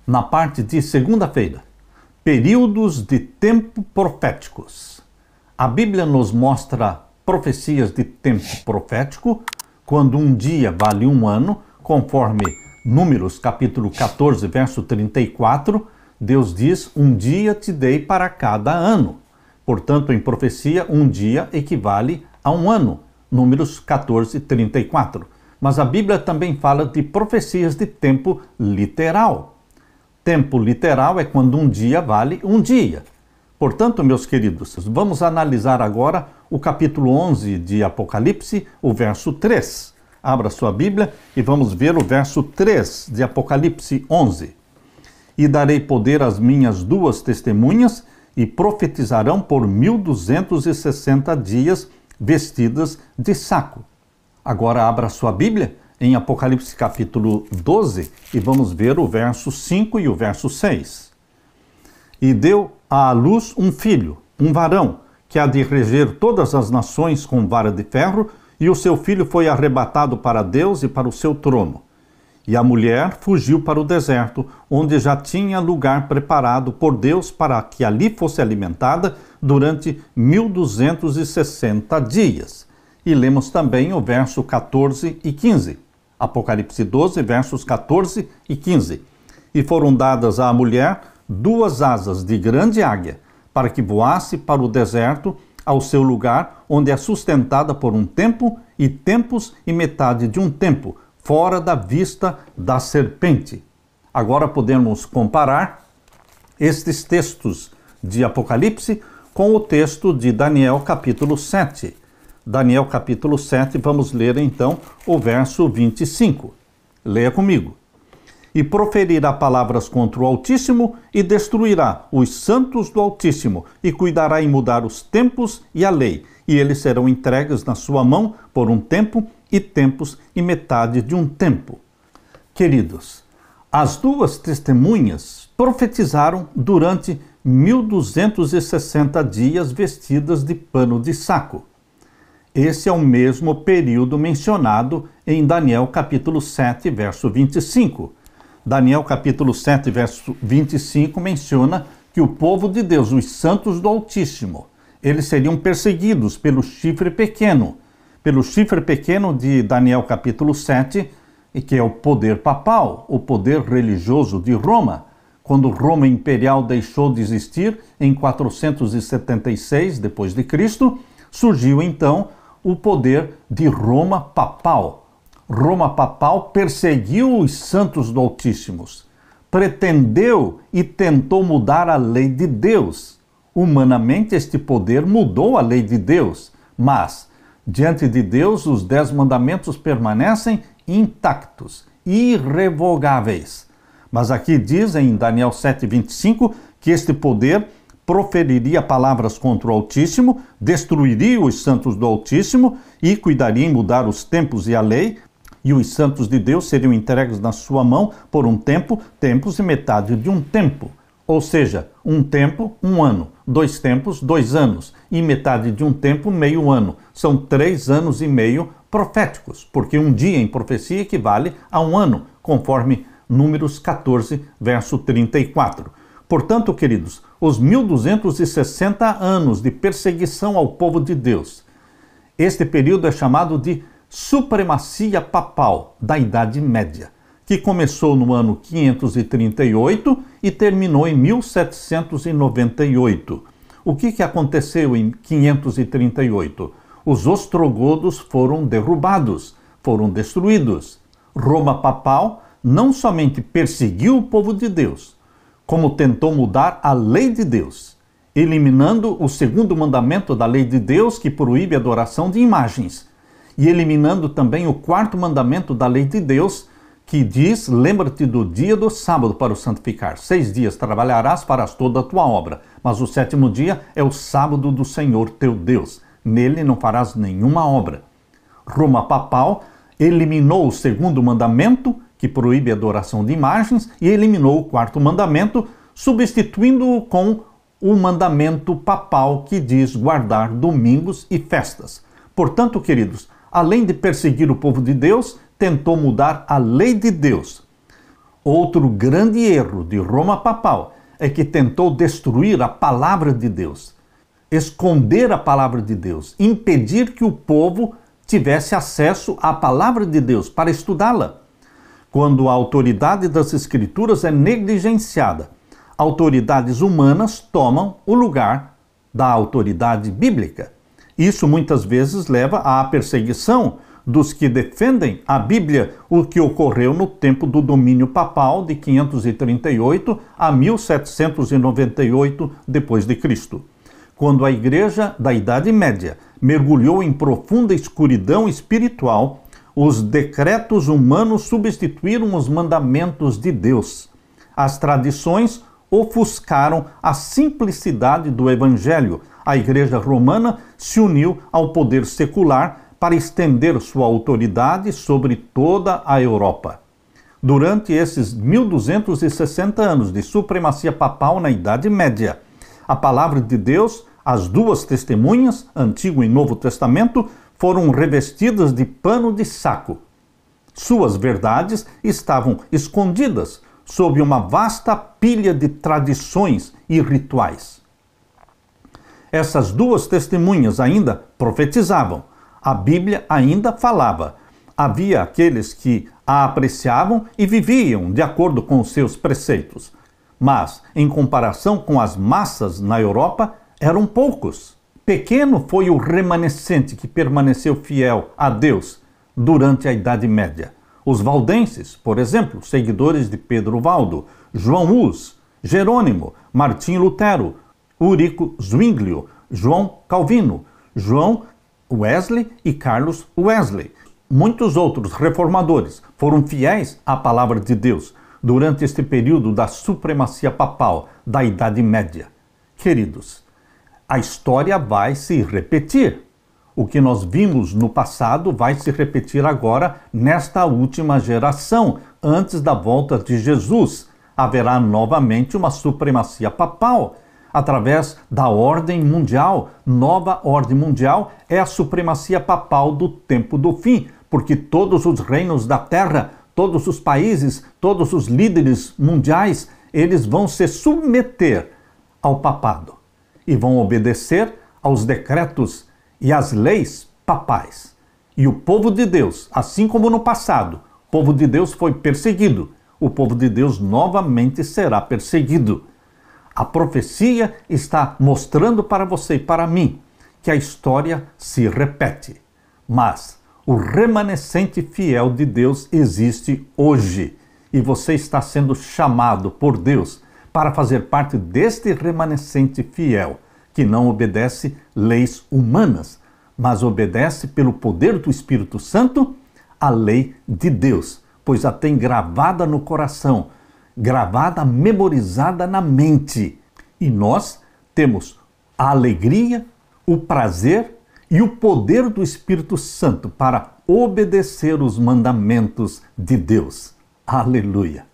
na parte de segunda-feira. Períodos de tempo proféticos. A Bíblia nos mostra profecias de tempo profético, quando um dia vale um ano, conforme Números capítulo 14, verso 34, Deus diz, um dia te dei para cada ano. Portanto, em profecia, um dia equivale a um ano. Números 14, 34. Mas a Bíblia também fala de profecias de tempo literal. Tempo literal é quando um dia vale um dia. Portanto, meus queridos, vamos analisar agora o capítulo 11 de Apocalipse, o verso 3. Abra sua Bíblia e vamos ver o verso 3 de Apocalipse 11. E darei poder às minhas duas testemunhas e profetizarão por 1260 dias vestidas de saco. Agora abra sua Bíblia em Apocalipse capítulo 12 e vamos ver o verso 5 e o verso 6. E deu à luz um filho, um varão, que há de reger todas as nações com vara de ferro, e o seu filho foi arrebatado para Deus e para o seu trono. E a mulher fugiu para o deserto, onde já tinha lugar preparado por Deus para que ali fosse alimentada durante 1260 dias. E lemos também o verso 14 e 15. Apocalipse 12, versos 14 e 15. E foram dadas à mulher 2 asas de grande águia, para que voasse para o deserto, ao seu lugar, onde é sustentada por um tempo, e tempos e metade de um tempo, fora da vista da serpente. Agora podemos comparar estes textos de Apocalipse com o texto de Daniel capítulo 7. Daniel capítulo 7, vamos ler então o verso 25. Leia comigo. E proferirá palavras contra o Altíssimo e destruirá os santos do Altíssimo e cuidará em mudar os tempos e a lei, e eles serão entregues na sua mão por um tempo e tempos e metade de um tempo. Queridos, as duas testemunhas profetizaram durante 1260 dias vestidas de pano de saco. Esse é o mesmo período mencionado em Daniel capítulo 7, verso 25. Daniel capítulo 7, verso 25 menciona que o povo de Deus, os santos do Altíssimo, eles seriam perseguidos pelo chifre pequeno. Pelo chifre pequeno de Daniel capítulo 7, que é o poder papal, o poder religioso de Roma. Quando Roma imperial deixou de existir em 476 depois de Cristo, surgiu então o poder de Roma papal. Roma papal perseguiu os santos do Altíssimo, pretendeu e tentou mudar a lei de Deus. Humanamente, este poder mudou a lei de Deus, mas, diante de Deus, os 10 mandamentos permanecem intactos, irrevogáveis. Mas aqui diz em Daniel 7,25 que este poder proferiria palavras contra o Altíssimo, destruiria os santos do Altíssimo e cuidaria em mudar os tempos e a lei, e os santos de Deus seriam entregues na sua mão por um tempo, tempos e metade de um tempo. Ou seja, um tempo, um ano, 2 tempos, 2 anos, e metade de um tempo, meio ano. São 3 anos e meio proféticos, porque um dia em profecia equivale a um ano, conforme Números 14, verso 34. Portanto, queridos, os 1260 anos de perseguição ao povo de Deus, este período é chamado de supremacia papal da Idade Média, que começou no ano 538 e terminou em 1798. O que aconteceu em 538? Os ostrogodos foram derrubados, foram destruídos. Roma papal não somente perseguiu o povo de Deus, como tentou mudar a lei de Deus, eliminando o 2º mandamento da lei de Deus, que proíbe a adoração de imagens, e eliminando também o 4º mandamento da lei de Deus, que diz, lembra-te do dia do sábado para o santificar. 6 dias trabalharás, farás toda a tua obra, mas o 7º dia é o sábado do Senhor teu Deus. Nele não farás nenhuma obra. Roma papal eliminou o 2º mandamento, que proíbe a adoração de imagens, e eliminou o 4º mandamento, substituindo-o com o mandamento papal que diz guardar domingos e festas. Portanto, queridos, além de perseguir o povo de Deus, tentou mudar a lei de Deus. Outro grande erro de Roma papal é que tentou destruir a palavra de Deus, esconder a palavra de Deus, impedir que o povo tivesse acesso à palavra de Deus para estudá-la. Quando a autoridade das Escrituras é negligenciada, autoridades humanas tomam o lugar da autoridade bíblica. Isso muitas vezes leva à perseguição dos que defendem a Bíblia, o que ocorreu no tempo do domínio papal de 538 a 1798 d.C., quando a Igreja da Idade Média mergulhou em profunda escuridão espiritual. Os decretos humanos substituíram os mandamentos de Deus. As tradições ofuscaram a simplicidade do Evangelho. A Igreja Romana se uniu ao poder secular para estender sua autoridade sobre toda a Europa. Durante esses 1260 anos de supremacia papal na Idade Média, a palavra de Deus, as duas testemunhas, Antigo e Novo Testamento, foram revestidas de pano de saco. Suas verdades estavam escondidas sob uma vasta pilha de tradições e rituais. Essas duas testemunhas ainda profetizavam. A Bíblia ainda falava. Havia aqueles que a apreciavam e viviam de acordo com os seus preceitos. Mas, em comparação com as massas na Europa, eram poucos. Pequeno foi o remanescente que permaneceu fiel a Deus durante a Idade Média. Os valdenses, por exemplo, seguidores de Pedro Valdo, João Hus, Jerônimo, Martinho Lutero, Ulrico Zwinglio, João Calvino, João Wesley e Carlos Wesley. Muitos outros reformadores foram fiéis à palavra de Deus durante este período da supremacia papal da Idade Média. Queridos, a história vai se repetir. O que nós vimos no passado vai se repetir agora nesta última geração, antes da volta de Jesus. Haverá novamente uma supremacia papal através da ordem mundial. Nova ordem mundial é a supremacia papal do tempo do fim, porque todos os reinos da terra, todos os países, todos os líderes mundiais, eles vão se submeter ao papado e vão obedecer aos decretos e às leis papais. E o povo de Deus, assim como no passado, o povo de Deus foi perseguido, o povo de Deus novamente será perseguido. A profecia está mostrando para você e para mim que a história se repete, mas o remanescente fiel de Deus existe hoje e você está sendo chamado por Deus para fazer parte deste remanescente fiel que não obedece leis humanas, mas obedece pelo poder do Espírito Santo a lei de Deus, pois a tem gravada no coração, gravada, memorizada na mente. E nós temos a alegria, o prazer e o poder do Espírito Santo para obedecer os mandamentos de Deus. Aleluia!